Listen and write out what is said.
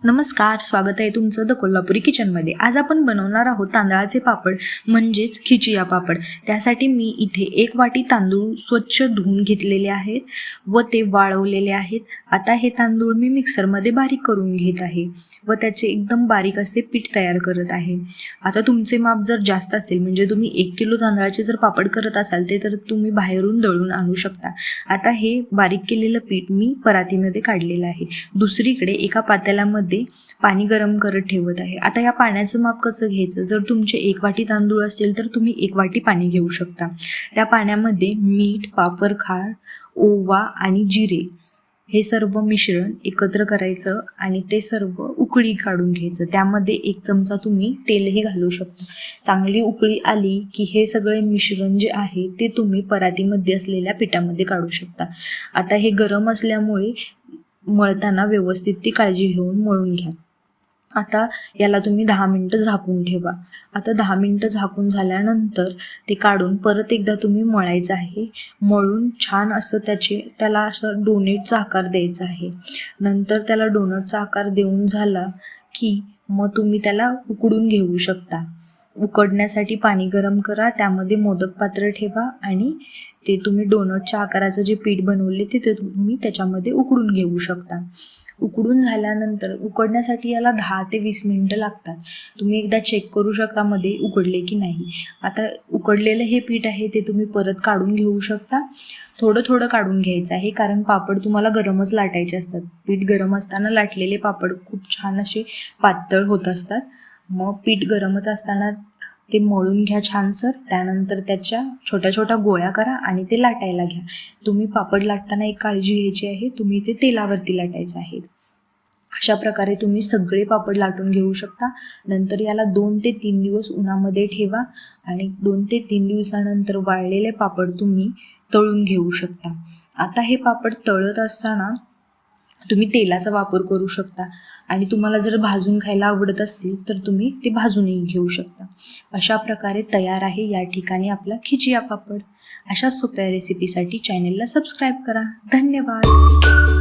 नमस्कार, स्वागत आहे तुमचं द कोल्हापुरी किचनमध्ये। आज आपण बनवणार आहोत तांदळाचे पापड म्हणजेच खिचिया पापड। त्यासाठी मी इथे 1 वाटी तांदूळ स्वच्छ धुवून घेतलेले आहेत व ते वाळवलेले आहेत। आता हे तांदूळ मी मिक्सरमध्ये बारीक करून घेत आहे व त्याचे एकदम बारीक असे पीठ तयार करत आहे। आता तुमचे माप जर जास्त असेल म्हणजे तुम्ही 1 किलो तांदळाचे जर पापड करत असाल तर तुम्ही बाहेरून दळून आणू शकता। आता हे बारीक केलेलं पीठ मी परातीमध्ये काढलेलं आहे। दुसरीकडे एका पातेल्यामध्ये पाणी गरम करत ठेवत आहे। आता या पाण्याचं माप कसं घ्यायचं, जर तुमचे 1 वाटी तांदूळ असतील तर तुम्ही 1 वाटी पाणी घेऊ शकता। त्या पाण्यामध्ये मीठ, पापर खार, ओवा आणि जिरे हे सर्व मिश्रण एकत्र करायचं आणि ते सर्व उकळी काढून घ्यायचं। त्यामध्ये 1 चमचा तुम्ही तेलही घालू शकता। चांगली उकळी आली की हे सगळे मिश्रण जे आहे ते तुम्ही परातीमध्ये असलेल्या पिठामध्ये काढू शकता। आता हे गरम असल्यामुळे मळताना व्यवस्थित ती काळजी घेऊन मळून घ्या। आता याला तुम्ही 10 मिनिटं झाकून ठेवा। आता 10 मिनिटं झाकून झाल्यानंतर ते काढून परत एकदा तुम्ही मळायचं आहे। मळून छान असं त्याला असं डोनेटचा आकार द्यायचा आहे। नंतर त्याला डोनटचा आकार देऊन झाला की मग तुम्ही त्याला उकडून घेऊ शकता। उकडण्यासाठी पाणी गरम करा, त्यामध्ये मोदक पात्र ठेवा आणि ते तुम्ही डोनटच्या आकाराचं जे पीठ बनवले ते तुम्ही त्याच्यामध्ये उकडून घेऊ शकता। उकडून झाल्यानंतर उकडण्यासाठी याला 10 ते 20 मिनिटं लागतात। तुम्ही एकदा चेक करू शकता मध्ये उकडले की नाही। आता उकडलेलं हे पीठ आहे ते तुम्ही परत काढून घेऊ शकता। थोडं थोडं काढून घ्यायचं आहे कारण पापड तुम्हाला गरमच लाटायचे असतात। पीठ गरम असताना लाटलेले पापड खूप छान असे पातळ होत असतात। मग पीठ गरमच असताना ते मळून घ्या छानसर। त्यानंतर त्याच्या छोट्या छोट्या गोळ्या करा आणि ते लाटायला घ्या। तुम्ही पापड लाटताना एक काळजी घ्यायची आहे, तुम्ही ते तेलावरती लाटायचं आहे। अशा प्रकारे तुम्ही सगळे पापड लाटून घेऊ शकता। नंतर याला 2 ते 3 दिवस उन्हामध्ये ठेवा आणि 2 ते 3 दिवसानंतर वाळलेले पापड तुम्ही तळून घेऊ शकता। आता हे पापड तळत असताना तुम्ही तेलाचा वापर करू शकता आणि तुम्हाला जर भाजून खायला आवडत असतील तर तुम्ही ते भाजूनही घेऊ शकता। अशा प्रकारे तयार आहे या ठिकाणी आपला खिचिया पापड। अशा सोप्या रेसिपीसाठी चॅनलला सबस्क्राईब करा। धन्यवाद।